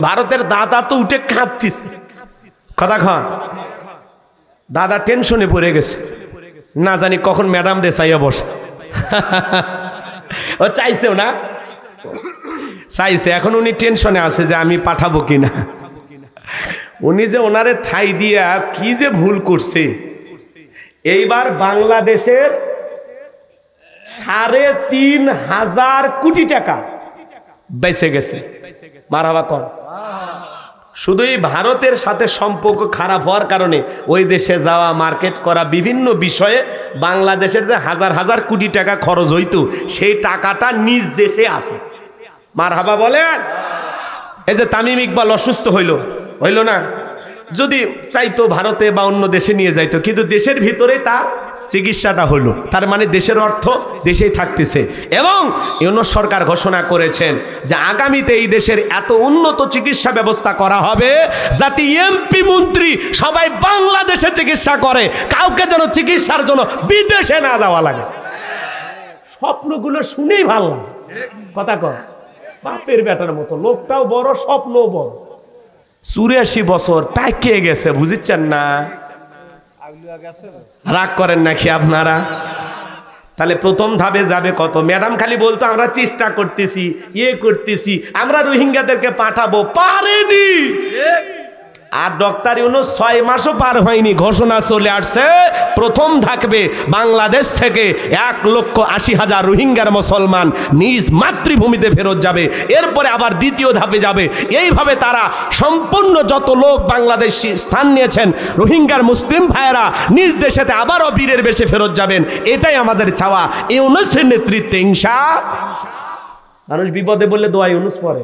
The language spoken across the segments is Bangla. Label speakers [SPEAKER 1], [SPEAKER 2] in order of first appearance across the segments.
[SPEAKER 1] ভারতের দাদা তো উঠে কাঁদছিস কথা খান দাদা টেনশনে পড়ে গেছে না জানি কখন ম্যাডাম রে চাইয়া বসে ও চাইছেও না চাইছে এখন উনি টেনশনে আছে যে আমি পাঠাবো কিনা উনি যে ওনারে ঠাই দিয়া কি যে ভুল করছে এইবার বাংলাদেশের ৩,৫০০ কোটি টাকা বেঁচে গেছে মারাবা কর শুধু এই ভারতের সাথে সম্পর্ক খারাপ হওয়ার কারণে ওই দেশে যাওয়া মার্কেট করা বিভিন্ন বিষয়ে বাংলাদেশের যে হাজার হাজার কোটি টাকা খরচ হইতো সেই টাকাটা নিজ দেশে আসে মারহাবা বলেন এই যে তামিম ইকবাল অসুস্থ হইল না যদি চাইতো ভারতে বা অন্য দেশে নিয়ে যাইতো কিন্তু দেশের ভিতরে তার চিকিৎসাটা হলো তার মানে দেশের অর্থ দেশেই থাকতেছে এবং ইউনূস সরকার ঘোষণা করেছেন যে আগামীতে এই দেশের এত উন্নত চিকিৎসা ব্যবস্থা করা হবে যাতে এমপি মন্ত্রী সবাই বাংলাদেশে চিকিৎসা করে কাউকে যেন চিকিৎসার জন্য বিদেশে না যাওয়া লাগে স্বপ্নগুলো শুনেই ভালো লাগে কথা কর বাপের বেটার মতো লোকটাও বড় স্বপ্নও বড় ৮৪ বছর পাইকে গেছে বুঝিচ্ছেন না রাগ করেন নাকি আপনারা তাহলে প্রথম ধাপে যাবে কত ম্যাডাম খালি বলতো আমরা চেষ্টা করতেছি করতেছি আমরা রোহিঙ্গাদেরকে পাঠাবো পারেনি আর ডক্টর ইউনূস ৬ মাসও পার হয়নি ঘোষণা চলে আসছে প্রথম ধাপে বাংলাদেশ থেকে ১,৮০,০০০ রোহিঙ্গার মুসলমান নিজ মাতৃভূমিতে ফেরত যাবে এরপরে আবার দ্বিতীয় ধাপে যাবে এইভাবে তারা সম্পূর্ণ যত লোক বাংলাদেশ স্থান নিয়েছেন রোহিঙ্গার মুসলিম ভাইয়েরা নিজ দেশেতে আবারও বীরের বেশে ফেরত যাবেন এটাই আমাদের চাওয়া ইউনূসের নেতৃত্বে ইনশাআল্লাহ মানুষ বিপদে বললে দোয়া ইউনূস পড়ে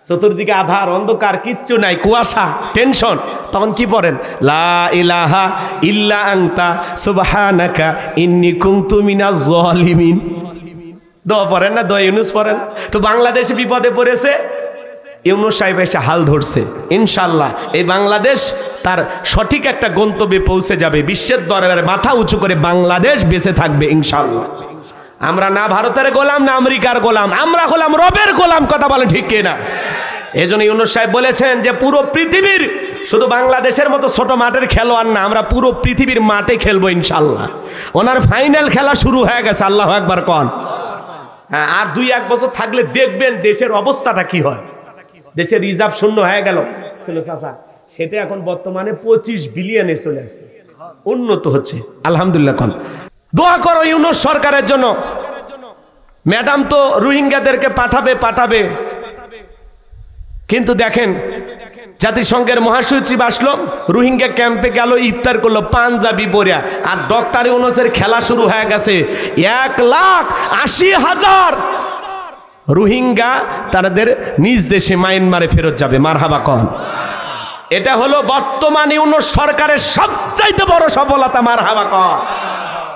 [SPEAKER 1] চতুর্দিকে আধার অন্ধকার কিচ্ছু নাই কুয়াশা টেনশন তখন কি পড়েন লা ইলাহা ইল্লা আনতা সুবহানাকা ইন্নী কুনতু মিনাজ জালিমিন দোয়া পড়েন না দোয়া ইউনূস পড়েন তো বাংলাদেশ বিপদে পড়েছে ইউনূস সাহেব এসে হাল ধরছে ইনশাআল্লাহ এই বাংলাদেশ তার সঠিক একটা গন্তব্যে পৌঁছে যাবে বিশ্বের দরবারে মাথা উঁচু করে বাংলাদেশ বেঁচে থাকবে ইনশাআল্লাহ আমরা না ভারতের গোলাম না আমেরিকার গোলাম আমরা হলাম রবের গোলাম কথা বলেন ঠিক কিনা এজন্য ইউনূস সাহেব বলেছেন যে পুরো পৃথিবীর শুধু বাংলাদেশের মতো ছোট মাঠের খেলোয়াড় না আমরা পুরো পৃথিবীর মাঠে খেলবো ইনশাআল্লাহ ওনার ফাইনাল খেলা শুরু হয়ে গেছে আল্লাহু আকবার কোন হ্যাঁ আর ২-১ বছর থাকলে দেখবেন দেশের অবস্থাটা কি হয় দেশের রিজার্ভ শূন্য হয়ে গেল ছিল চাচা সেটা এখন বর্তমানে ২৫ বিলিয়নে চলে আসছে উন্নত হচ্ছে আলহামদুলিল্লাহ কোন দোয়া করো ইউনূস সরকারের জন্য ম্যাডাম তো রোহিঙ্গাদেরকে পাঠাবে কিন্তু দেখেন জাতিসংঘের মহাসচিব আসলো রোহিঙ্গা ক্যাম্পে গেল ইফতার করলো পাঞ্জাবি পরিয়া আর ডক্টর ইউনূসের খেলা শুরু হয়ে গেছে ১,৮০,০০০ রোহিঙ্গা তাদের নিজ দেশে মায়ানমারে ফেরত যাবে মারহাবা কন এটা হলো বর্তমান ইউনূস সরকারের সবচাইতে বড় সফলতা মারহাবা কন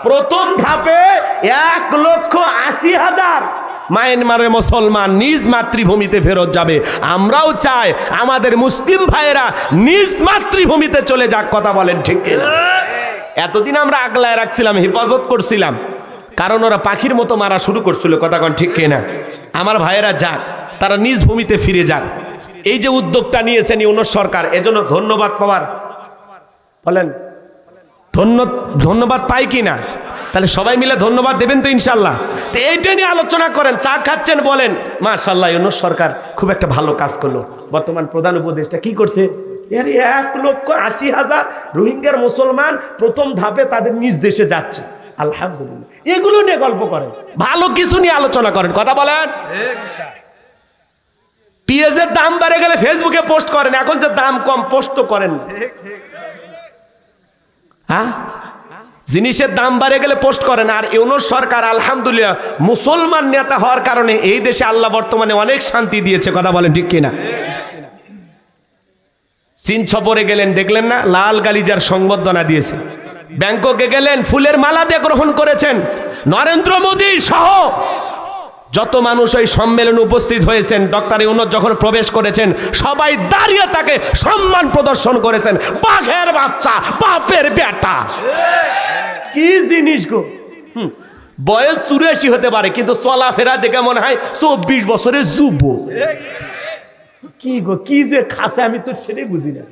[SPEAKER 1] প্রথম ধাপে ১,৮০,০০০ মায়ানমারের মুসলমান নিজ মাতৃভূমিতে ফেরত যাবে আমরাও চাই আমাদের মুসলিম ভাইয়েরা নিজ মাতৃভূমিতে চলে যাক কথা বলেন ঠিক কিনা এতদিন আমরা আগলায় রাখছিলাম হেফাজত করছিলাম কারণ ওরা পাখির মতো মারা শুরু করছিল কথা কোন ঠিক কিনা আমার ভাইয়েরা যাক তারা নিজ ভূমিতে ফিরে যাক এই যে উদ্যোগটা নিয়েছেন ইউনূস সরকার এজন্য ধন্যবাদ পাওয়ার বলেন ধন্যবাদ পাই কি না তাহলে সবাই মিলে ধন্যবাদ দেবেন তো ইনশাআল্লাহ তো এইটা নিয়ে আলোচনা করেন চা খাচ্ছেন বলেন মাশাআল্লাহ ইউনূস সরকার খুব একটা ভালো কাজ করলো বর্তমান প্রধান উপদেষ্টা কি করছে এর ১,৮০,০০০ রোহিঙ্গার মুসলমান প্রথম ধাপে তাদের নিজ দেশে যাচ্ছে আলহামদুলিল্লাহ এগুলো নিয়ে গল্প করেন ভালো কিছু নিয়ে আলোচনা করেন কথা বলেন পেঁয়াজের দাম বেড়ে গেলে ফেসবুকে পোস্ট করেন এখন যে দাম কম পোস্ট তো করেন হ্যাঁ জিনিসের দাম বাড়ে গেলে পোস্ট করেন আর ইউনূস সরকার আলহামদুলিল্লাহ মুসলমান নেতা হওয়ার কারণে এই দেশে আল্লাহ বর্তমানে অনেক শান্তি দিয়েছে কথা বলেন ঠিক কিনা চীন সফরে গেলেন দেখলেন না লাল গালিজার সংবর্ধনা দিয়েছে ব্যাংককে গেলেন ফুলের মালা দিয়ে গ্রহণ করেছেন নরেন্দ্র মোদী সহ যত মানুষ ওই সম্মেলনে উপস্থিত হয়েছেন ডক্টর ইউনূস যখন প্রবেশ করেছেন সবাই দাঁড়িয়ে তাকে সম্মান প্রদর্শন করেছেন বাঘের বাচ্চা বাপের বেটা কি জিনিস গো বয়স ৮৪ হতে পারে কিন্তু চলাফেরা দেখে মনে হয় ২৪ বছরের যুবক কি গো কি যে খাসে আমি তো সেটাই বুঝি না।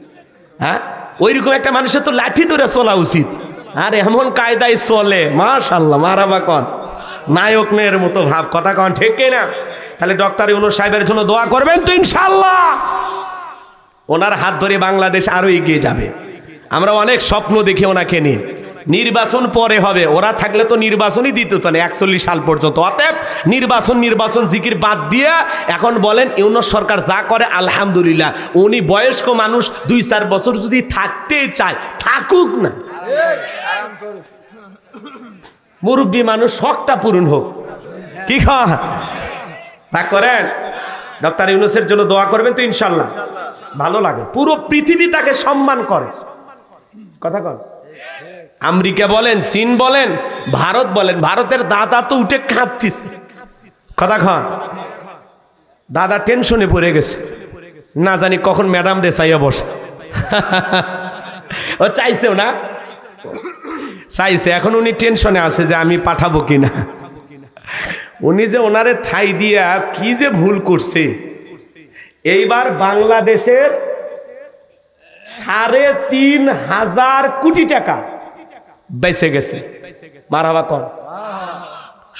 [SPEAKER 1] হ্যাঁ, ওইরকম একটা মানুষের তো লাঠি ধরে চলা উচিত। আর এমন কায়দায় চলে, মাশাআল্লাহ, মারাবা কন, নায়ক মেয়ের মতো ভাব, কথা কন ঠিক কিনা? তাহলে ডক্টর ইউনূস সাহেবের জন্য দোয়া করবেন তো ইনশাআল্লাহ। ওনার হাত ধরে বাংলাদেশ আরো এগিয়ে যাবে। আমরা অনেক স্বপ্ন দেখি ওনাকে নিয়ে। নির্বাচন পরে হবে, ওরা থাকলে তো নির্বাচনই দিত না 41 সাল পর্যন্ত। অতএব নির্বাচন জিকির বাদ দিয়ে এখন বলেন ইউনূস সরকার যা করে আলহামদুলিল্লাহ। উনি বয়স্ক মানুষ, 2-4 বছর যদি থাকতে চায় থাকুক না, মুরব্বী মানুষ শখটা পূরণ হোক, কি তা করেন। ডক্টর ইউনূসের জন্য দোয়া করবেন তো ইনশাল্লাহ। ভালো লাগে, পুরো পৃথিবী তাকে সম্মান করে, কথা কন। আমেরিকা বলেন, চীন বলেন, ভারত বলেন, ভারতের দাদা তো উঠে কাঁপতিছে, কথা কন। দাদা টেনশনে পড়ে গেছে, না জানি কখন ম্যাডাম রে চাইয়া বসে। ও চাইছেও না, চাইছে, এখন উনি টেনশনে আছে যে আমি পাঠাবো কিনা। উনি যে ওনারে ঠাই দিয়া কি যে ভুল করছে। এইবার বাংলাদেশের 3,500 কোটি টাকা বেঁচে গেছে, মারহাবা কর।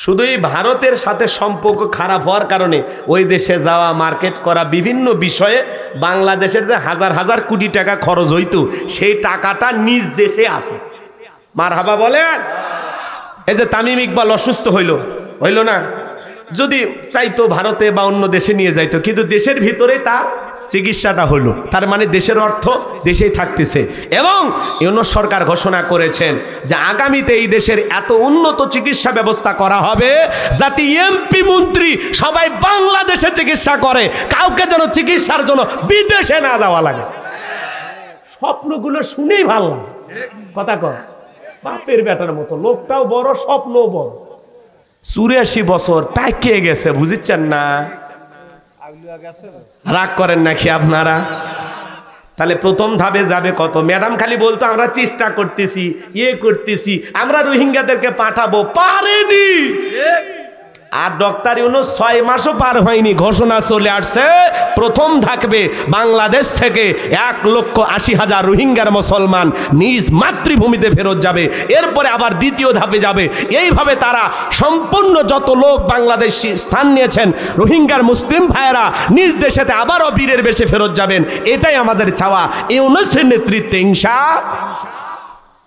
[SPEAKER 1] শুধু এই ভারতের সাথে সম্পর্ক খারাপ হওয়ার কারণে ওই দেশে যাওয়া, মার্কেট করা, বিভিন্ন বিষয়ে বাংলাদেশের যে হাজার হাজার কোটি টাকা খরচ হইতো সেই টাকাটা নিজ দেশে আসে, মারহাবা বলেন। এই যে তামিম ইকবাল অসুস্থ হইল না, যদি চাইতো ভারতে বা অন্য দেশে নিয়ে যাইতো, কিন্তু দেশের ভিতরে তার চিকিৎসাটা হলো, তার মানে দেশের অর্থ দেশেই থাকতেছে। এবং ইউনূস সরকার ঘোষণা করেছেন যে আগামীতে এই দেশের এত উন্নত চিকিৎসা ব্যবস্থা করা হবে যাতে এমপি মন্ত্রী সবাই বাংলাদেশে চিকিৎসা করে, কাউকে যেন চিকিৎসার জন্য বিদেশে না যাওয়া লাগে। স্বপ্নগুলো শুনেই ভালো লাগে, কথা কর। বাপের বেটার মতো, লোকটাও বড়, স্বপ্নও বড়। 84 বছর পাকিয়ে গেছে, বুঝিচ্ছেন না? রাগ করেন নাকি আপনারা? তাহলে প্রথম ধাপে যাবে কত? ম্যাডাম খালি বলতো আমরা চেষ্টা করতেছি, করতেছি, আমরা রোহিঙ্গাদেরকে পাঠাবো, পারেনি। আর ডক্টর ইউনূস 6 মাসও পার হয়নি, ঘোষণা চলে আসছে প্রথম ধাপে বাংলাদেশ থেকে 1,80,000 রোহিঙ্গার মুসলমান নিজ মাতৃভূমিতে ফেরত যাবে। এরপরে আবার দ্বিতীয় ধাপে যাবে। এইভাবে তারা সম্পূর্ণ যত লোক বাংলাদেশ স্থান নিয়েছেন রোহিঙ্গার মুসলিম ভাইয়েরা নিজ দেশেতে আবারও বীরের বেশে ফেরত যাবেন। এটাই আমাদের চাওয়া। ইউনূসের নেতৃত্বে ইনশাআল্লাহ।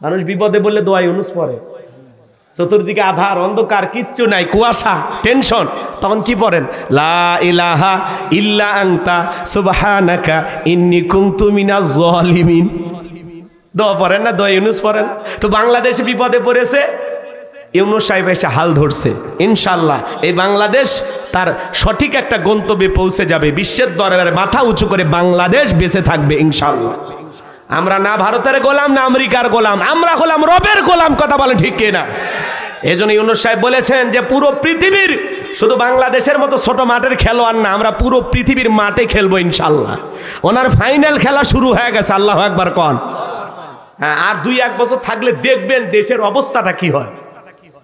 [SPEAKER 1] মানুষ বিপদে বললে দোয়া ইউনূস পড়ে, চতুর্দিকে আধার অন্ধকার, কিচ্ছু নাই, কুয়াশা, টেনশন, তখন কি পড়েন? লা ইলাহা ইল্লা আনতা সুবহানাকা ইন্নী কুনতু মিনাজ জালিমিন। দোয়া পড়েন না? দোয়া ইউনূস পড়েন। তো বাংলাদেশে বিপদে পড়েছে, ইউনূস সাহেব এসে হাল ধরছে। ইনশাআল্লাহ এই বাংলাদেশ তার সঠিক একটা গন্তব্যে পৌঁছে যাবে। বিশ্বের দরবারে মাথা উঁচু করে বাংলাদেশ বেঁচে থাকবে ইনশাআল্লাহ। আমরা না ভারতের গোলাম, না আমেরিকার গোলাম, আমরা হলাম রবের গোলাম, কথা বলেন ঠিক কিনা? এই জন্য ইউনূস সাহেব বলেছেন যে পুরো পৃথিবীর, শুধু বাংলাদেশের মতো ছোট মাঠের খেলোয়াড় না, আমরা পুরো পৃথিবীর মাঠে খেলবো ইনশাআল্লাহ। ওনার ফাইনাল খেলা শুরু হয়ে গেছে, আল্লাহু আকবার কন। হ্যাঁ, আর 2-1 বছর থাকলে দেখবেন দেশের অবস্থাটা কি হয়।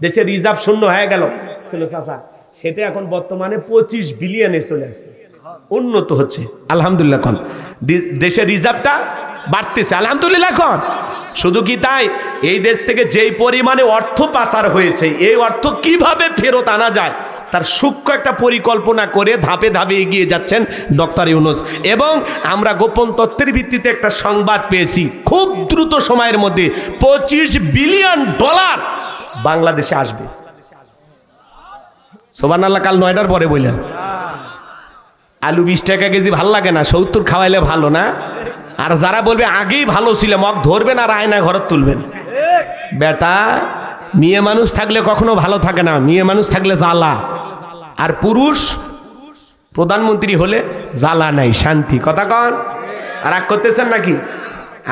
[SPEAKER 1] দেশের রিজার্ভ শূন্য হয়ে গেল ছিল চাচা, সেটা এখন বর্তমানে 25 বিলিয়নে চলে আসছে, উন্নত হচ্ছে আলহামদুলিল্লাহ। কন দেশের রিজার্ভটা বাড়তেছে আলহামদুলিল্লাহ। কন শুধু কি তাই, এই দেশ থেকে যেই পরিমাণে অর্থ পাচার হয়েছে, এই অর্থ কিভাবে ফেরত আনা যায় তার সূক্ষ্ম একটা পরিকল্পনা করে ধাপে ধাপে এগিয়ে যাচ্ছেন ডক্টর ইউনূস। এবং আমরা গোপন তথ্যের ভিত্তিতে একটা সংবাদ পেয়েছি, খুব দ্রুত সময়ের মধ্যে $25 বিলিয়ন বাংলাদেশে আসবে। সুবহানাল্লাহ। কাল 9টার পরে বললেন আলু 20 টাকা কেজি, ভাল লাগে না? 70 খাওয়াইলে ভালো না? আর যারা বলবে আগেই ভালো ছিল, মগ ধরবেন আর আয়না ঘরে তুলবেন। বেটা, মেয়ে মানুষ থাকলে কখনো ভালো থাকে না, মেয়ে মানুষ থাকলে জ্বালা। আর পুরুষ প্রধানমন্ত্রী হলে জ্বালা নাই, শান্তি, কথা কন। আর রাগ করতেছেন নাকি?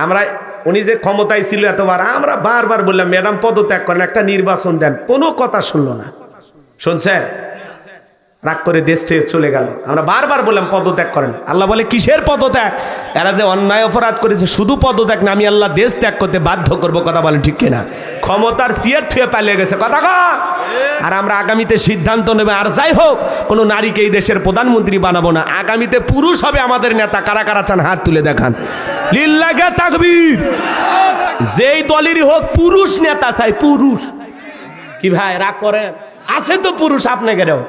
[SPEAKER 1] আমরা, উনি যে ক্ষমতায় ছিল এতবার, আমরা বারবার বললাম ম্যাডাম পদত্যাগ করেন, একটা নির্বাচন দেন, কোনো কথা শুনলো না। শুনছেন? রাগ করে দেশ থেকে চলে গেল। আমরা বারবার বললাম পদত্যাগ করেন। আল্লাহ বলে কিসের পদত্যাগ? এরা যে অন্যায় অপরাধ করেছে শুধু পদত্যাগ না, আমি আল্লাহ দেশ ত্যাগ করতে বাধ্য করব। কথা বলেন ঠিক কিনা? ক্ষমতার চেয়ার থুয়ে পালিয়ে গেছে। কথা কন। আর আমরা আগামীতে সিদ্ধান্ত নেবে, আর যাই হোক কোনো নারীকে এই দেশের প্রধানমন্ত্রী বানাবো না। আগামীতে পুরুষ হবে আমাদের নেতা। কারা কারা চান হাত তুলে দেখান। লিল্লাহি তাকবীর। যেই দলেরই হোক পুরুষ নেতা চাই। পুরুষ কি ভাই রাগ করেন? আছে তো পুরুষ আপনাকে রেও।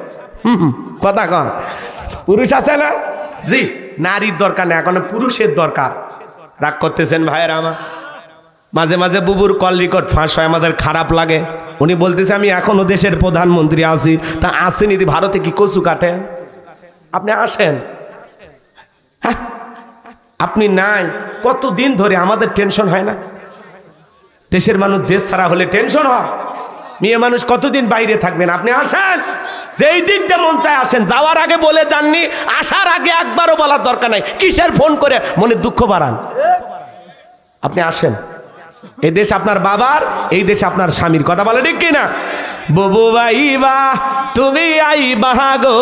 [SPEAKER 1] কথা কন। পুরুষ আছে না? জি, নারীর দরকার নেই, এখন পুরুষের দরকার। রাগ করতেছেন ভাইয়েরা আমার? মাঝে মাঝে বুবুর কল রেকর্ড ফাঁস হয়, আমাদের খারাপ লাগে। উনি বলতেছে আমি এখনো দেশের প্রধানমন্ত্রী আছি। তা আসেনি ভারতে কি কচু কাটে? আপনি আসেন। হ্যাঁ, আপনি নাই কতদিন ধরে আমাদের টেনশন হয় না? দেশের মানুষ দেশ ছাড়া হলে টেনশন হয়। মেয়ে মানুষ কতদিন বাইরে থাকবেন? আপনি আসেন, যেই দিক দিয়ে মন চায় আসেন। যাওয়ার আগে বলে যাননি, আসার আগে একবারও বলার দরকার নাই। কিসের ফোন করে মনে দুঃখ বাড়ান? আপনি আসেন। এই দেশ আপনার বাবার, এই দেশ আপনার স্বামীর। কথা বলে ঠিক কিনা? বুবু ভাইবা তুমি আই বাহাগো,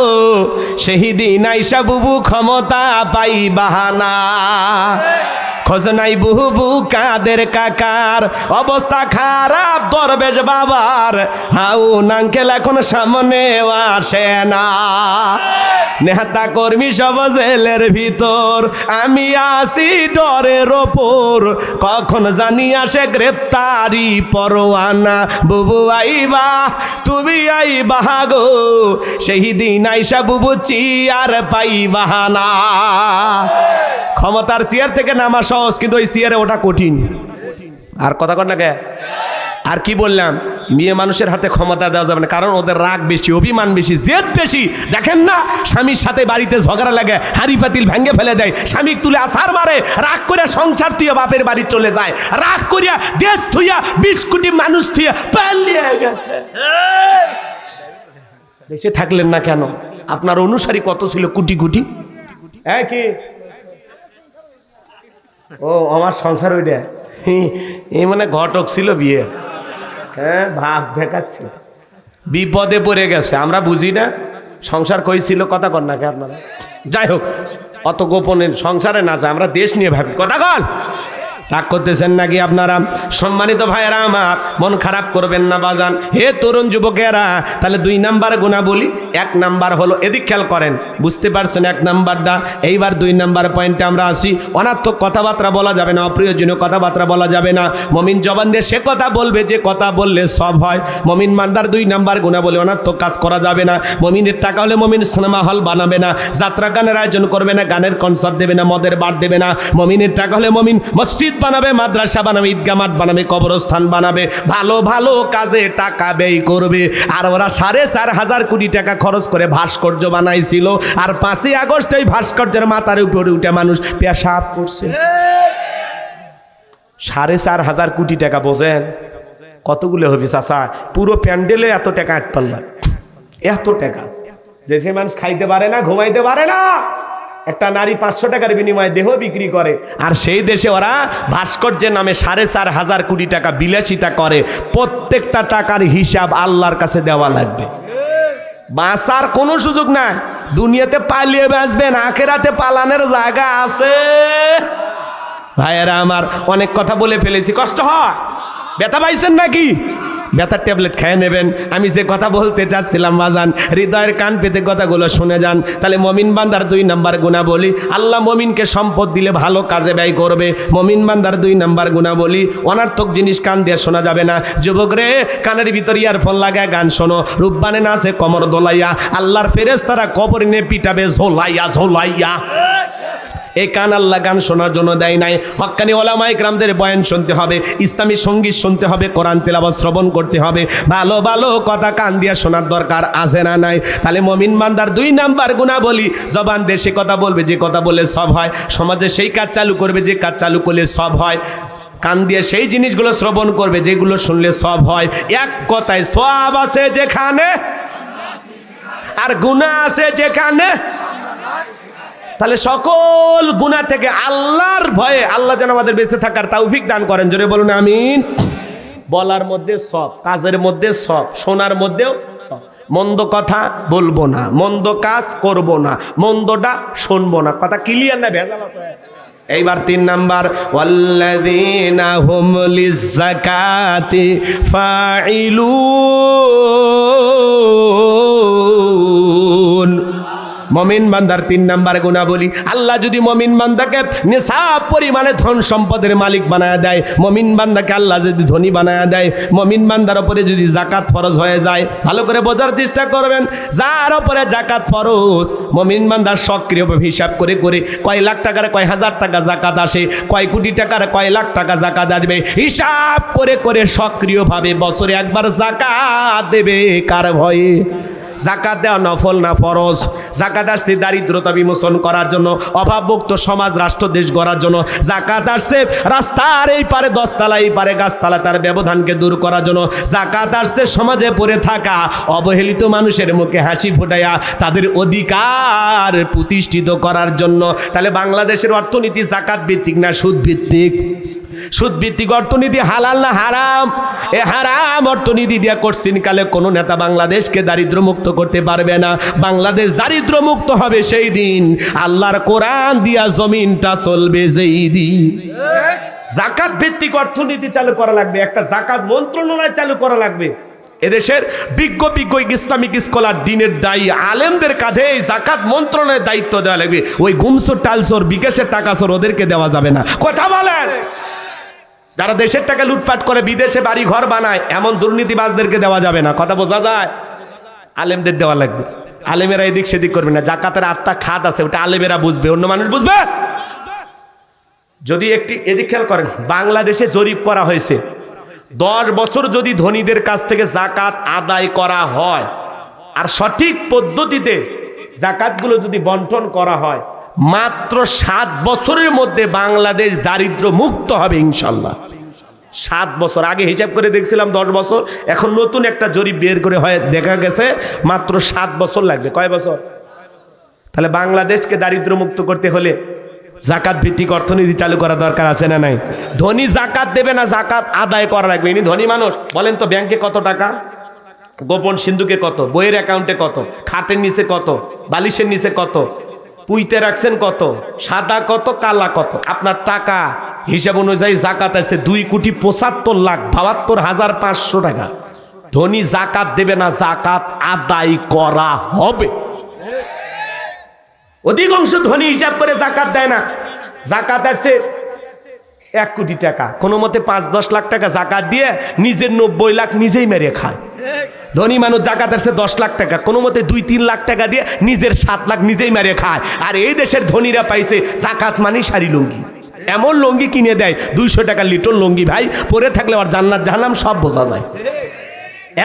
[SPEAKER 1] সেই দিন আইসা বুবু ক্ষমতা পাই বাহানা। খোঁজ নাই বুবু কাদের কাকার, অবস্থা খারাপ দরবেশ বাবার। হাউ নাঙ্কেল এখন সামনে আসে না। নেতা কর্মী সব জেলের ভিতর, আমি আসি ডরের ওপর। কখন জানি আসে গ্রেপ্তারি পরোয়ানা। বুবু আইবা তুমি আইবা গো, সেই দিন আইসা বুবু চিয়ার পাই বাহানা। ক্ষমতার চেয়ার থেকে নামা সহজ, কিন্তু ওই চেয়ারে ওটা কঠিন। আর কথা কর না কে? আর কি বললাম? মেয়ে মানুষের হাতে ক্ষমতা দেওয়া যাবে না, কারণ ওদের রাগ বেশি, অভিমান বেশি, জেদ বেশি। দেখেন না, স্বামীর সাথে বাড়িতে ঝগড়া লাগে, হাঁড়ি পাতিল ভেঙে ফেলে দেয়, স্বামী তুলে আছাড় মারে, রাগ করে সংসার থুয়ে বাপের বাড়ি চলে যায়, রাগ করিয়া দেশ থুইয়া 20 কোটি মানুষ থুইয়া পালিয়ে গেছে। দেশে থাকলেন না কেন? আপনার অনুসারী কত ছিল? কোটি কোটি। হ্যাঁ কি? ও আমার সংসার ওইটা এই মানে ঘটক ছিল বিয়ে। হ্যাঁ, ভাব দেখাচ্ছে, বিপদে পড়ে গেছে। আমরা বুঝি না সংসার কই ছিল। কথা কন না কে আপনারা? যাই হোক, অত গোপনে সংসারে না যায়, আমরা দেশ নিয়ে ভাবি। কথা কন। রাগ করতেছেন নাকি আপনারা? সম্মানিত ভাইয়েরা আমার, মন খারাপ করবেন না বাজান। হে তরুণ যুবকেরা, তাহলে 2 নাম্বার গুণা বলি। 1 নাম্বার হলো, এদিক খেয়াল করেন, বুঝতে পারছেন 1 নাম্বারটা। এইবার 2 নাম্বার পয়েন্টে আমরা আসি। অনার্থক কথাবার্তা বলা যাবে না, অপ্রয়োজনীয় কথাবার্তা বলা যাবে না। মমিন জবান দিয়ে সে কথা বলবে যে কথা বললে সব হয়। মমিন মান্দার 2 নাম্বার গুণা বলে, অনার্থক কাজ করা যাবে না। মমিনের টাকা হলে মমিন সিনেমা হল বানাবে না, যাত্রা গানের আয়োজন করবে না, গানের কনসার্ট দেবে না, মদের বার দেবে না। মমিনের টাকা হলে মমিন মসজিদ বানাবে, মাদ্রাসা বানাবে, ঈদগাহ মাঠ বানাবে, কবরস্থান বানাবে, ভালো ভালো কাজে টাকা ব্যয় করবে। আর ওরা 4,500 কোটি টাকা খরচ করে ভাস্কর্য বানাইছিল, আর 5ই আগস্ট ওই ভাস্কর্যের মাথার উপরে উঠে মানুষ পেশাব করছে। 4,500 কোটি টাকা, বোঝেন কতগুলো হবে চাচা? পুরো প্যান্ডেলে এত টাকা আট পাল্লা, এত টাকা। যে সে মানুষ খাইতে পারে না, ঘুমাইতে পারে না, একটা নারী 500 টাকার বিনিময়ে দেহ বিক্রি করে। আর সেই দেশে ওরা ভাস্কর্যের নামে 4,500 কোটি টাকা বিলাসিতা করে। প্রত্যেকটা টাকার হিসাব আল্লাহর কাছে দেওয়া লাগবে। বাঁচার কোনো সুযোগ নাই। দুনিয়াতে পালিয়ে বাঁচবেন, আখেরাতে পালানোর জায়গা আছে। ভাইয়েরা আমার, অনেক কথা বলে ফেলেছি, কষ্ট হয়? ব্যথা পাইছেন নাকি? ব্যথার ট্যাবলেট খেয়ে নেবেন। আমি যে কথা বলতে চাচ্ছিলাম বাজান, হৃদয়ের কান পেতে কথাগুলো শুনে যান। তাহলে মমিন বান্দার 2 নাম্বার গুণা বলি, আল্লাহ মমিনকে সম্পদ দিলে ভালো কাজে ব্যয় করবে। মমিন বান্দার 2 নাম্বার গুণা বলি, অনার্থক জিনিস কান দিয়ে শোনা যাবে না। যুবক রে, কানের ভিতর ইয়ারফোন লাগায় গান শোনো, রূপবানে নাচে কমর দোলাইয়া, আল্লাহর ফেরেশতারা কবর নিয়ে পিটাবে ঝোলাইয়া ঝোলাইয়া। এই কান আল্লাহ গান শোনার জন্য দেয় নাই। হক্কানি ওলামায়ে কেরামদের বয়ান শুনতে হবে, ইসলামী সঙ্গীত শুনতে হবে, কোরআন তেলাওয়াত শ্রবণ করতে হবে। ভালো ভালো কথা কান দিয়ে শোনার দরকার আছে না নাই? তাহলে মুমিন বান্দার 2 নাম্বার গুনাহ বলি, জবান দিয়ে সে কথা বলবে যে কথা বলে সব হয়, সমাজে সেই কাজ চালু করবে যে কাজ চালু করলে সব হয়, কান দিয়ে সেই জিনিসগুলো শ্রবণ করবে যেগুলো শুনলে সব হয়। এক কথায় সওয়াব আছে যেখানে আর গুনাহ আছে যেখানে। তাহলে সকল গুনাহ থেকে আল্লাহর ভয়ে, আল্লাহ যেন আমাদের বেঁচে থাকার তৌফিক দান করেন। জোরে বলুন আমিন। বলার মধ্যে সব, কাজের মধ্যে সব, শোনার মধ্যেও সব। মন্দ কথা বলবো না, মন্দ কাজ করব না, মন্দটা শুনবো না। কথা ক্লিয়ার না ভেজাল আছে? এইবার 3 নাম্বার, ওয়াল্লাযীনা হুম লিয-যাকাতি ফাইলুন। মুমিন বান্দার 3 নাম্বার গুণাবলী, আল্লাহ যদি মুমিন বান্দাকে নিসাব পরিমাণে ধন সম্পদের মালিক বানায় দেয়, মুমিন বান্দাকে আল্লাহ যদি ধনী বানায় দেয়, মুমিন বান্দার উপরে যদি যাকাত ফরজ হয়ে যায়, ভালো করে বোঝার চেষ্টা করবেন, যার উপরে যাকাত ফরজ, মুমিন বান্দার সক্রিয়ভাবে হিসাব করে করে কয় লাখ টাকার কয় হাজার টাকা যাকাত আসে, কয় কোটি টাকার কয় লাখ টাকা যাকাত আসবে, হিসাব করে করে সক্রিয়ভাবে বছরে একবার যাকাত দেবে। কার ভয়ে? যাকাত দেওয়া নফল না ফরজ। যাকাত আসছে দারিদ্রতা বিমোচন করার জন্য, অভাবমুক্ত সমাজ রাষ্ট্র দেশ গড়ার জন্য। যাকাত আসছে রাস্তার এই পারে 10 তলা এই পারে গাছতলা তার ব্যবধানকে দূর করার জন্য। যাকাত আসছে সমাজে পড়ে থাকা অবহেলিত মানুষের মুখে হাসি ফোটাইয়া তাদের অধিকার প্রতিষ্ঠিত করার জন্য। তাহলে বাংলাদেশের অর্থনীতি যাকাত ভিত্তিক না সুদ ভিত্তিক? সুদ ভিত্তিক অর্থনীতি হালাল না হারাম? এ হারাম অর্থনীতি দিয়া কোশ্চিন কালে কোনো নেতা বাংলাদেশকে দারিদ্র মুক্ত করতে পারবে না। বাংলাদেশ দারিদ্র মুক্ত হবে সেই দিন আল্লাহর কোরআন দিয়া জমিনটা চলবে যেই দিন। যাকাত ভিত্তিক অর্থনীতি চালু করা লাগবে, একটা যাকাত মন্ত্রণালয় চালু করা লাগবে। এদেশের বিজ্ঞ ইসলামিক স্কলার দিনের দায়ী আলেমদের কাঁধে এই যাকাত মন্ত্রণালয়ের দায়িত্ব দেওয়া লাগবে। ওই গুমসোর টালসোর বিকাশের টাকাসোর ওদেরকে দেওয়া যাবে না। কথা বলেন? যারা দেশের টাকা লুটপাট করে বিদেশে বাড়ি ঘর বানায় এমন দুর্নীতিবাজদেরকে দেওয়া যাবে না। কথা বোঝা যায়? আলেমদের দেওয়া লাগবে। আলেমেরা এদিক সেদিক করবে না। যাকাতের 8টা খাত আছে, ওটা আলেমেরা বুঝবে, অন্য মানুষ বুঝবে। যদি একটি এদিক খেয়াল করেন, বাংলাদেশে জরিপ করা হয়েছে 10 বছর যদি ধনীদের কাছ থেকে যাকাত আদায় করা হয় আর সঠিক পদ্ধতিতে যাকাতগুলো যদি বন্টন করা হয়, মাত্র 7 বছরের মধ্যে বাংলাদেশ দারিদ্র মুক্ত হবে ইনশাল্লাহ। 7 বছর আগে হিসাব করে দেখছিলাম 10 বছর, এখন নতুন একটা জরিপ বের করে হয় দেখা গেছে মাত্র 7 বছর লাগবে। কয় বছর? তাহলে বাংলাদেশকে দারিদ্র মুক্ত করতে হলে যাকাত ভিত্তিক অর্থনীতি চালু করা দরকার আছে না নাই? ধনী যাকাত দেবে না, যাকাত আদায় করা লাগবে। ইনি ধনী মানুষ, বলেন তো ব্যাংকে কত টাকা, গোপন সিন্ধুকে কত, বইয়ের অ্যাকাউন্টে কত, খাটের নিচে কত, বালিশের নিচে কত, পুইতে রাখছেন কত, সাদা কত, কালা কত। আপনার টাকা হিসাব অনুযায়ী যাকাত আছে 2,75,72,500 টাকা। ধনী যাকাত দেবে না, যাকাত আদায় করা হবে। অধিকাংশ ধনী হিসাব করে যাকাত দেয় না। যাকাত আছে 1 কোটি টাকা, কোনো মতে 5-10 লাখ টাকা যাকাত দিয়ে নিজের 90 লাখ নিজেই মেরে খায়। ধনী মানুষ যাকাত আছে 10 লাখ টাকা, কোনো মতে 2-3 লাখ টাকা দিয়ে নিজের 7 লাখ নিজেই মেরে খায়। আর এই দেশের ধনীরা পাইছে যাকাত মানে শাড়ি লুঙ্গি, এমন লুঙ্গি কিনে দেয় 200 টাকা লিটর লুঙ্গি, ভাই পরে থাকলে আর জান্নাত জাহান্নাম সব বোঝা যায়।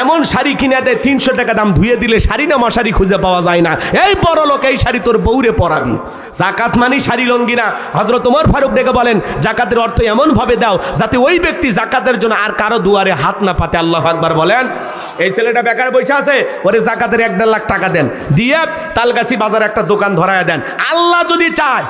[SPEAKER 1] এমন শাড়ি কিনে দেয় 300 টাকা দাম, ধুয়ে দিলে শাড়ি না মশারি খুঁজে পাওয়া যায় না। এই বড় লোক এই শাড়ি তোর বউরে পরাবি। যাকাত মানে শাড়ি লঙ্গি না। হযরত ওমর ফারুক ডেকে বলেন, যাকাতের অর্থ এমন ভাবে দাও যাতে ওই ব্যক্তি যাকাতের জন্য আর কারো দুয়ারে হাত না পাতে। আল্লাহু আকবার বলেন। এই ছেলেটা বেকার বসে আছে, ওরে যাকাতের 1-1.5 লাখ টাকা দেন, দিয়ে তালগাছি বাজারে একটা দোকান ধরায় দেন। আল্লাহ যদি চায়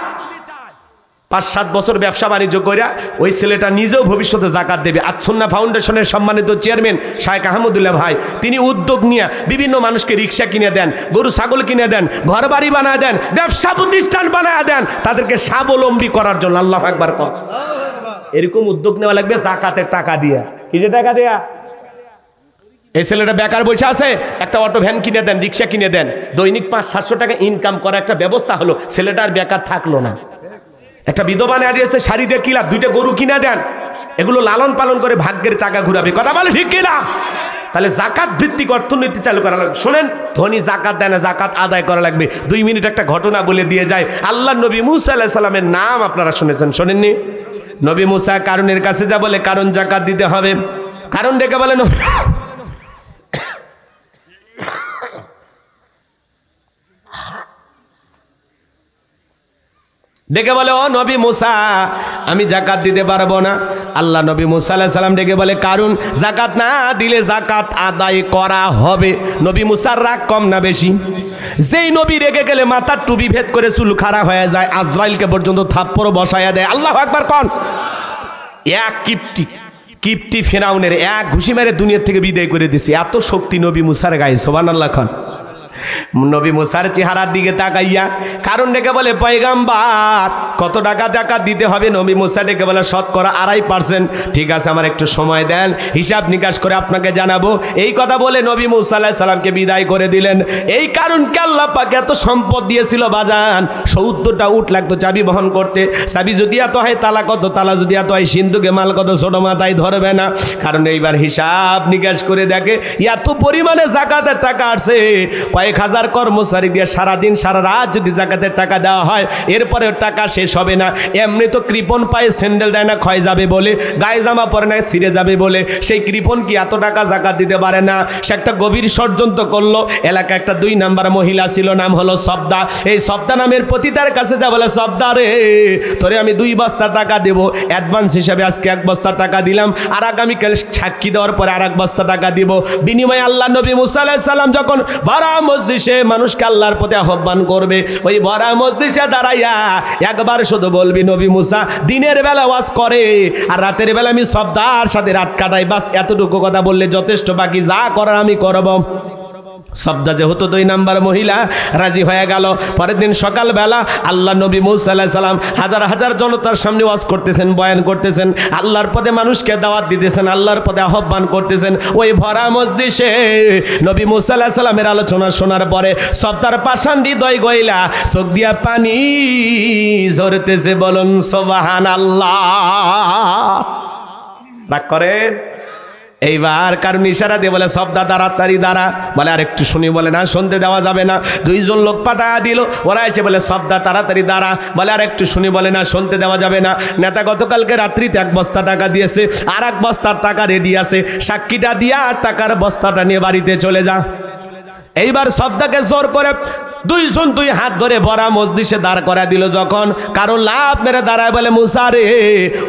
[SPEAKER 1] 5-7 বছর ব্যবসা বাণিজ্য করিয়া ওই ছেলেটা নিজেও ভবিষ্যতে যাকাত দেবে। আজ-সুন্নাহ ফাউন্ডেশনের সম্মানিত চেয়ারম্যান শায়েখ আহমদুল্লাহ ভাই, তিনি উদ্যোগ নিয়ে বিভিন্ন মানুষকে রিক্সা কিনে দেন, গরু ছাগল কিনে দেন, ঘর বাড়ি বানায় দেন, ব্যবসা প্রতিষ্ঠান বানায় দেন, তাদেরকে স্বাবলম্বী করার জন্য। আল্লাহু আকবার কর। এরকম উদ্যোগ নেওয়া লাগবে যাকাতের টাকা দিয়া। কিসের টাকা দেয়া? এই ছেলেটা বেকার বসে আছে, একটা অটো ভ্যান কিনে দেন, রিক্সা কিনে দেন, দৈনিক 500-700 টাকা ইনকাম করা একটা ব্যবস্থা হলো। ছেলেটা আর বেকার থাকলো না। একটা বিধবা নারী আছে, শাড়ি দিয়ে কি লাভ, 2টা গরু কিনে দেন, এগুলো লালন পালন করে ভাগ্যের চাকা ঘুরাবে। কথা বলে ঠিক কিনা? তাহলে যাকাত ভিত্তিক অর্থনীতি চালু করা লাগবে। শোনেন, ধনী যাকাত দেয় না, যাকাত আদায় করা লাগবে। 2 মিনিট একটা ঘটনা বলে দিয়ে যায়। আল্লাহ নবী মুসা আলাইহিস সালামের নাম আপনারা শুনেছেন, শোনেননি? নবী মুসা কারুনের কাছে যা বলে, কারুন যাকাত দিতে হবে। কারুন ডেকে বলেন, ডেকে বলে, ও নবী মুসা, আমি যাকাত দিতে পারবো না। আল্লাহ নবী মুসা আলাইহিস সালাম ডেকে বলে, কারুন যাকাত না দিলে যাকাত আদায় করা হবে। নবী মুসার রাগ কম না বেশি? যেই নবী রেগে গেলে মাথার টুপি ভেদ করে চুল খাড়া হয়ে যায়, আজরাইলকে পর্যন্ত থাপ্পড় বসায়া দেয়। আল্লাহু আকবার কোন। এক কিপ্টি ফেরাউনের এক ঘুষি মেরে দুনিয়া থেকে বিদায় করে দিছে। এত শক্তি নবী মুসার গায়ে, সুবহানাল্লাহ খান। নবী মুসার চেহারার দিকে তাকাইয়া কারণ ডেকে বলে পয়গাম্বার কত টাকা দিতে হবে? নবী মুসা ডেকে বলে 2.5%। ঠিক আছে, আমার একটু সময় দেন, হিসাব নিকাশ করে আপনাকে জানাবো। এই কথা বলে নবী মুসা আলাইহিস সালামকে বিদায় করে দিলেন। এই কারণকে আল্লাহ পাক এত সম্পদ দিয়েছিল বাজান, 70টা উট লাগতো চাবি বহন করতে। চাবি যদি এত হয় তালা কত, তালা যদি এত হয় সিন্ধুকে মাল কত, ছোট মাথায় ধরবে না। কারণ এইবার হিসাব নিকাশ করে দেখে এত পরিমাণে যাকাতের টাকা আসছে, কয়েক হাজার কর্মচারী দিয়ে সারাদিন সারা রাত যদি যাকাতের টাকা দেওয়া হয় এরপরেও টাকা শেষ হবে না। এমনি তো কৃপণ পায়ে স্যান্ডেল দেয় না, ক্ষয় যাবে বলে, গায়ে জামা পরে না ছিঁড়ে যাবে বলে, সেই কৃপণ কি এত টাকা যাকাত দিতে পারে না? সে একটা গভীর ষড়যন্ত্র করলো। এলাকায় একটা 2 নাম্বার মহিলা ছিল, নাম হলো সবদা। এই সবদা নামের পতিতার কাছে যা বলে, সবদা রে তোরে আমি 2 বস্তা টাকা দেবো, অ্যাডভান্স হিসাবে আজকে 1 বস্তা টাকা দিলাম, আর আগামীকাল সাক্ষী দেওয়ার পরে আর 1 বস্তা টাকা দিব। বিনিময়ে আল্লাহ নবী মুসা আলাইহিস সালাম যখন বড় মজলিসে মানুষকে আল্লাহর প্রতি আহ্বান করবে, ওই বড় মজলিসে দাঁড়াইয়া একবার শুধু বলবি, নবী মুসা দিনের বেলা ওয়াজ করে আর রাতের বেলা আমি সবদার সাথে রাত কাটাই, বাস এতটুকু কথা বললে যথেষ্ট, বাকি যা করার আমি করব। সবদা যেহেতু 2 নাম্বার মহিলা রাজি হয়ে গেল। পরের দিন সকালবেলা আল্লাহ নবী মুসা আলাইহিস সালাম হাজার হাজার জনতার সামনে ওয়াজ করতেছেন, বয়ান করতেছেন, আল্লাহর পথে মানুষকে দাওয়াত দিতেছেন, আল্লাহর পথে আহ্বান করতেছেন। ওই ভরা মজলিসে নবী মুসা আলাইহিস সালামের আলোচনা শোনার পরে সবদার পাষাণ হৃদয় গইলা চোখ দিয়া পানি ঝরতেছে। বলুন সুবহানাল্লাহ। রাগ করেন? এইবার কারণ ইশারা দিয়ে বলে, সবদা তাড়াতাড়ি দাঁড়া। বলে আর একটু শুনি। বলে না, শুনতে দেওয়া যাবে না। 2 জন লোক পাঠায়া দিল, ওরা এসে বলে, সবদা তাড়াতাড়ি দাঁড়া। বলে আর একটু শুনি। বলে না, শুনতে দেওয়া যাবে না। নেতা গতকালকে রাত্রিতে 1 বস্তা টাকা দিয়েছে, আর 1 বস্তার টাকা রেডি আছে, সাক্ষীটা দিয়া টাকার বস্তাটা নিয়ে বাড়িতে চলে যা। এইবার সবদাকে জোর করে 2 জন 2 হাত ধরে ভরা মজলিসে দাঁড় করা দিল। যখন কারো লাভ মেরে দাঁড়ায়, বলে মুসা রে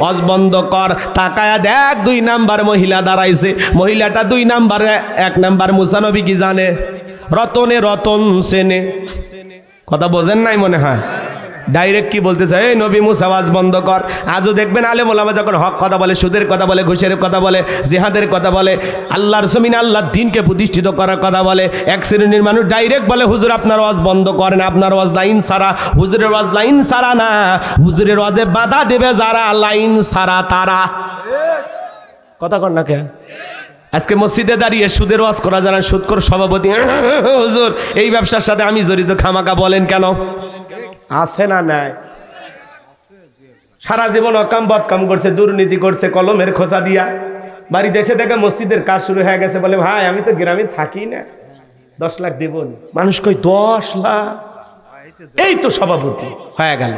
[SPEAKER 1] ওয়াজ বন্ধ কর, তাকায়া দেখ 2 নাম্বার মহিলা দাঁড়াইছে। মহিলাটা 2 নাম্বারে 1 নাম্বার মুসা নবী কি জানে? রতনে রতন সেনে। কথা বোঝেন নাই মনে হয়? ডাইরেক্ট কি বলতে চাই, এই নবী মুসা ওয়াজ বন্ধ কর। আজও দেখবেন আলেম ওলামা যখন হক কথা বলে, সুদের কথা বলে, ঘুষের কথা বলে, জিহাদের কথা বলে, আল্লাহর জমিনে আল্লাহর দ্বীনকে প্রতিষ্ঠিত করার কথা বলে, এক শ্রেণীর মানুষ ডাইরেক্ট বলে, হুজুর আপনার ওয়াজ বন্ধ করেন, আপনার ওয়াজ লাইন সারা। হুজুরের ওয়াজ লাইন সারা না, হুজুরের ওয়াজে বাধা দেবে যারা লাইন সারা তারা। কথা কর না কে? আজকে মসজিদে দাঁড়িয়ে সুদের ওয়াজ করা জানা, সুদখোর সভাপতি, হুজুর এই ব্যবসার সাথে আমি জড়িত, খামাকা বলেন কেন? আছে না নাই? সারা জীবন অকাম বদকাম করছে, দুর্নীতি করছে, কলমের খোঁচা দিয়া বাড়িতে এসে দেখে মসজিদের কাজ শুরু হয়ে গেছে। বলে ভাই আমি তো গ্রামে থাকি না, 10 লাখ দেব। মানুষ কই 10 লাখ? এই তো সভাপতি হয়ে গেল।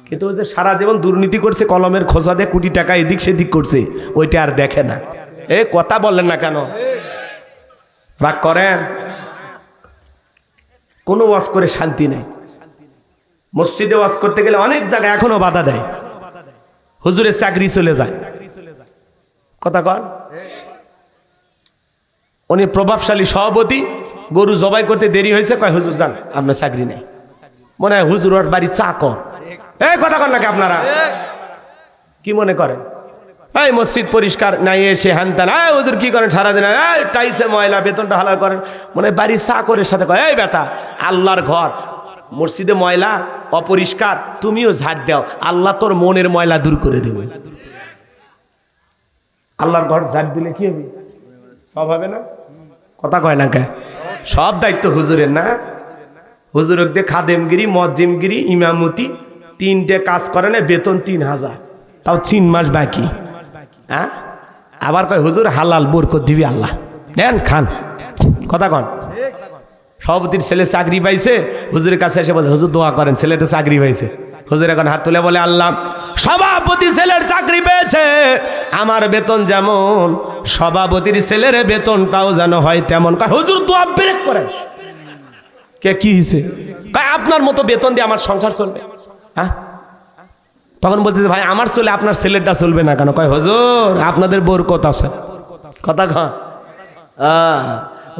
[SPEAKER 1] কিন্তু ওই যে সারা জীবন দুর্নীতি করছে, কলমের খোঁচা দিয়ে কোটি টাকা এদিক সেদিক করছে, ওইটা আর দেখে না। এ কথা বললেন না কেন? রাগ করেন? কোনো ওয়াজ করে শান্তি নেই। মসজিদে ওয়াজ করতে গেলে অনেক জায়গায় এখনো বাধা দেয়, হুজুরের চাকরি চলে যায়। কথা কর? উনি প্রভাবশালী সভাপতি, গরু জবাই করতে দেরি হয়েছে, কয় হুজুর যান, আপনার চাকরি নেই। মনে হয় হুজুর ওর বাড়ি চাকর। এই কথা কর নাকি আপনারা? কি মনে করেন? এই মসজিদ পরিষ্কার নাই, এসে হানতান, এই হুজুর কি করেন সারাদিন? এই টাইসে ময়লা, বেতনটা হালাল করেন। মনে বাড়ি চাকরের সাথে কয়, এই বেটা আল্লাহর ঘর, মসজিদে ময়লা অপরিষ্কার, তুমিও ঝাড় দাও, আল্লাহ তোর মনের ময়লা দূর করে দেবে। আল্লাহর ঘর ঝাড় দিলে কি হবে? সব হবে না? কথা কয় না কে? সব দায়িত্ব হুজুরের না? হুজুরক দিয়ে খাদেমগিরি, মজ্জিমগিরি, ইমামতি 3টে কাজ করে না, বেতন 3000, তাও 3 মাস বাকি। হ্যাঁ, আবার কয় হুজুর হালাল বরকত দিবি আল্লাহ, দেন খান। কথা কন? সভাপতির ছেলে চাকরি পাইছে, হুজুরের কাছে এসে বলে, হুজুর দোয়া করেন, ছেলেটা চাকরি পাইছে। হুজুর এখন হাত তুলে বলে, আল্লাহ সভাপতি ছেলের চাকরি পেয়েছে, আমার বেতন যেমন সভাপতির ছেলের বেতনটাও যেন হয় তেমন। হুজুর দোয়া ব্রেক করেন। কে কি হয়েছে? আপনার মতো বেতন দিয়ে আমার সংসার চলবে? হ্যাঁ, তখন বলতেছে, ভাই আমার চলে, আপনার ছেলেরটা চলবে না কেন? কয় হুজুর আপনাদের বরকত আছে। কথা কয়?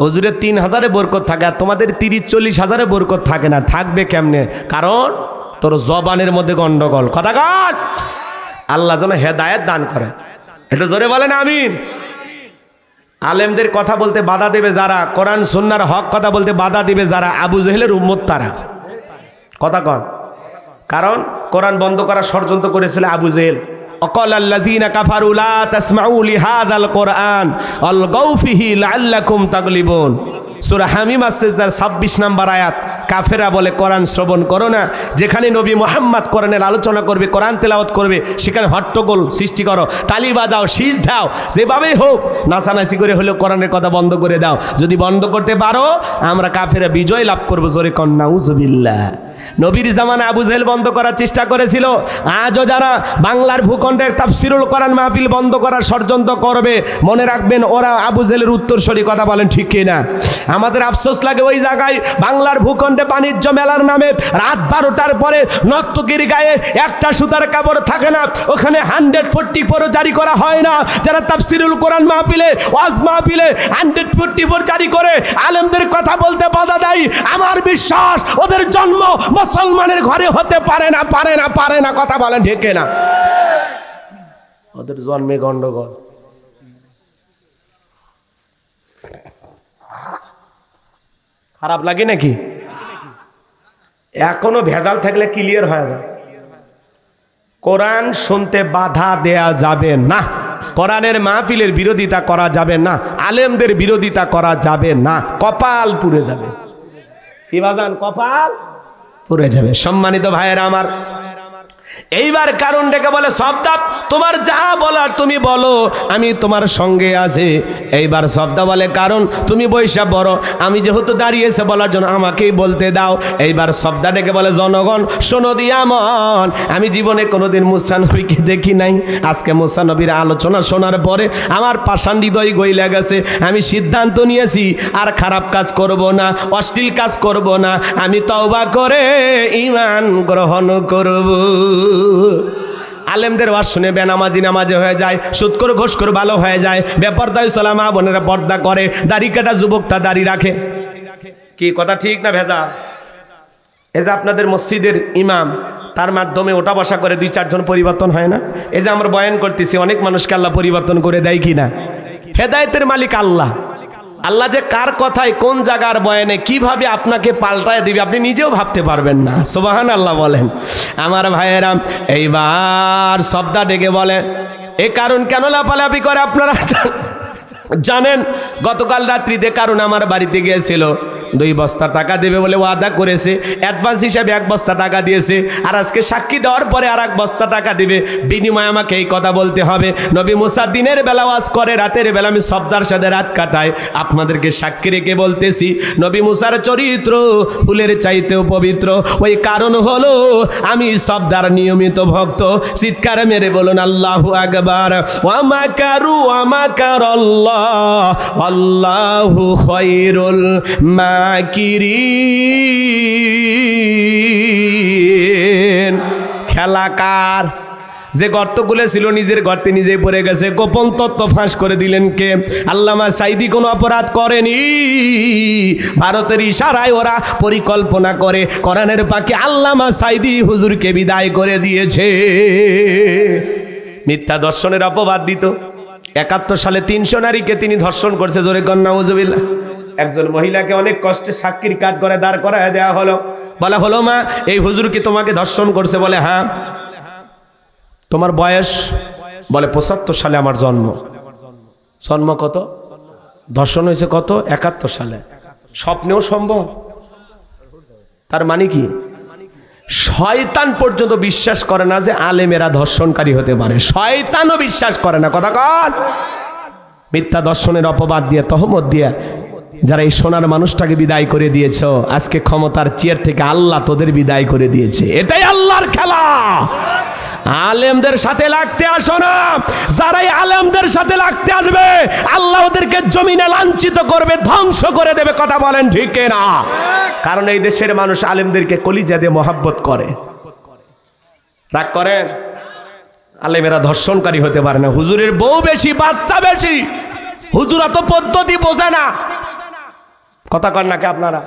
[SPEAKER 1] হুজুরের 3000-এ বরকত থাকে, আর তোমাদের 30-40 বরকত থাকে না। থাকবে কেমনে? কারণ তোর জবানের মধ্যে গন্ডগোল। কথা কর? আল্লাহ যেন হেদায়েত দান করে। এটা জোরে বলেন আমিন। আলেমদের কথা বলতে বাধা দেবে যারা, কোরআন সুন্নাহর হক কথা বলতে বাধা দিবে যারা, আবু জেহেলের উম্মত তারা। কথা কন, কারণ কোরআন বন্ধ করার ষড়যন্ত্র করেছিল আবু জেহেল। অকাল আল্লাযীনা কাফারু লা তাসমাউ লিহাযাল কুরআন আলগাউ ফিহি লাআল্লাকুম তাগলিবুন। সূরা হামিম আস-সিজদার 26 নম্বর আয়াত। কাফেরা বলে কোরআন শ্রবণ করো না, যেখানে নবী মুহাম্মদ কোরআনের আলোচনা করবে, কোরআন তেলাওয়াত করবে, সেখানে হট্টগোল সৃষ্টি করো, তালি বাজাও, শীষ দাও, যেভাবেই হোক নাচানাচি করে হলেও কোরআনের কথা বন্ধ করে দাও। যদি বন্ধ করতে পারো আমরা কাফেরা বিজয় লাভ করবো। জোরে কন নাউজুবিল্লাহ। নবীর জামানে আবু জেহেল বন্ধ করার চেষ্টা করেছিল। আজও যারা বাংলার ভূখণ্ডের তাফসিরুল কোরআন মাহফিল বন্ধ করার ষড়যন্ত্র করবে, মনে রাখবেন ওরা আবু জেহেলের উত্তরসূরি। কথা বলেন ঠিক কিনা? আমাদের আফসোস লাগে ওই জায়গায় বাংলার ভূখণ্ডে বাণিজ্য মেলার নামে রাত 12টার পরে নর্তকীর গায়ে একটা সুতার কাপড় থাকে না, ওখানে 144 জারি করা হয় না। যারা তাফসিরুল কোরআন মাহফিলে, ওয়াজ মাহফিলে 144 জারি করে আলেমদের কথা বলতে বাধা দেয়, আমার বিশ্বাস ওদের জন্ম মুসলমানের ঘরে হতে পারে না, পারে না, পারে না। কথা বলেন ঠিক কিনা? ওদের জন্মে গন্ডগোল। খারাপ লাগে নাকি? এখনো ভেজাল থাকলে ক্লিয়ার হয়ে যায়। কোরআন শুনতে বাধা দেয়া যাবে না, কোরআনের মাহফিলের বিরোধিতা করা যাবে না, আলেমদের বিরোধিতা করা যাবে না, কপাল পুড়ে যাবে। কি বাজান? কপাল পুড়ে যাবে। সম্মানিত ভাইয়েরা আমার, এইবার কারণ ডেকে বলে সবদাপ তোমার যা বলার তুমি বলো, আমি তোমার সঙ্গে আছি। এইবার সবদা বলে কারণ তুমি বৈশা বড়, আমি যেহেতু দাঁড়িয়েছে বলার জন্য আমাকেই বলতে দাও। এইবার সবদা ডেকে বলে জনগণ শোনো দিয়া মন, আমি জীবনে কোনোদিন মুসা নবীকে দেখি নাই। আজকে মুসা নবীর আলোচনা শোনার পরে আমার পাষাণ হৃদয় গইলা গেছে। আমি সিদ্ধান্ত নিয়েছি আর খারাপ কাজ করব না, অশ্লীল কাজ করব না, আমি তওবা করে ঈমান গ্রহণ করব। আলেমদের ওয়াজ শুনে বেনামাজি নামাজে হয়ে যায়, সুদখোর ঘুষখোর ভালো হয়ে যায়, বেপরদায় চলা মা বোনেরা পর্দা করে, দাড়ি কাটা যুবকটা দাড়ি রাখে। কি কথা ঠিক না ভেজা? এই যে আপনাদের মসজিদের ইমাম, তার মাধ্যমে ওঠা বসা করে 2-4 জন পরিবর্তন হয় না? এই যে আমরা বয়ান করতেছি, অনেক মানুষকে আল্লাহ পরিবর্তন করে দেয় কি না? হেদায়েতের মালিক আল্লাহ। আল্লাহ যে কার কথায় কোন জায়গার বয়ানে কিভাবে আপনাকে পাল্টায় দিবে আপনি নিজেও ভাবতে পারবেন না। সুবহানাল্লাহ বলেন আমার ভাইয়েরা। এইবার শব্দা ডেকে বলে এ কারণ কেন লাফালাফি করে আপনারা জানেন? গতকাল রাত্রিতে কারণ আমার বাড়িতে গিয়েছিল, 2 বস্তা টাকা দেবে বলে ওয়াদা করেছে, অ্যাডভান্স হিসাবে 1 বস্তা টাকা দিয়েছে, আর আজকে সাক্ষী দেওয়ার পরে আর 1 বস্তা টাকা দিবে, বিনিময়ে আমাকে এই কথা বলতে হবে। নবী মুসা দিনের বেলা ওয়াজ করে, রাতের বেলা আমি সবদার সাথে রাত কাটাই। আপনাদেরকে সাক্ষী রেখে বলতেছি, নবী মুসার চরিত্র ফুলের চাইতেও পবিত্র। ওই কারণ হলো আমি সবদার নিয়মিত ভক্ত। চিৎকার মেরে বলুন আল্লাহু আকবার। ওয়া মাকারু ওয়া মাকারাল্লাহ আল্লাহু খায়রুল মাকিরিন। খেলাকার যে গর্ত খুলেছিল নিজের গর্তে নিজেই পড়ে গেছে। গোপন তত্ত্ব ফাঁস করে দিলেন কে? আল্লামা সাইদি কোনো অপরাধ করেনি, ভারতের ইশারায় ওরা পরিকল্পনা করে কোরআনের পাকে আল্লামা সাইদি হুজুরকে বিদায় করে দিয়েছে। মিথ্যা দর্শনের অপবাদ দিত। 71 সালে 300 নারীকে তিনি ধর্ষণ করছে। জোরে কন নাউজুবিল্লাহ। একজন মহিলাকে অনেক কষ্টে সাক্ষীর কাঠ করে দাঁড় করায় দেওয়া হলো। বলা হলো মা এই হুজুর কি তোমাকে ধর্ষণ করছে? বলে হ্যাঁ। তোমার বয়স? বলে 75 সালে আমার জন্ম। জন্ম কত? ধর্ষণ হয়েছে কত? 71 সালে। স্বপ্নেও সম্ভব? তার মানে কি? শয়তান পর্যন্ত বিশ্বাস করে না যে আলেমেরা ধর্ষণকারী হতে পারে। শয়তানও বিশ্বাস করে না। কথা কন। মিথ্যা দর্শনের অপবাদ দিয়ে, তহমত দিয়ে যারা এই সোনার মানুষটাকে বিদায় করে দিয়েছ, আজকে ক্ষমতার চেয়ার থেকে আল্লাহ তোদের বিদায় করে দিয়েছে। এটাই আল্লাহর খেলা। আলেমদের সাথে লাগতে আসো না। যারাই আলেমদের সাথে লাগতে আসবে আল্লাহ ওদেরকে জমিনে লাঞ্ছিত করবে, ধ্বংস করে দেবে। কথা বলেন ঠিক না? কারণ এই দেশের মানুষ আলেমদেরকে কলিজা দিয়ে মহাব্বত করে। রাগ করেন? আলেমেরা ধর্ষণকারী হতে পারে না। হুজুরের বউ বেশি, বাচ্চা বেশি, হুজুরা তো পদ্ধতি বোঝে না। কথা কন নাকি আপনারা?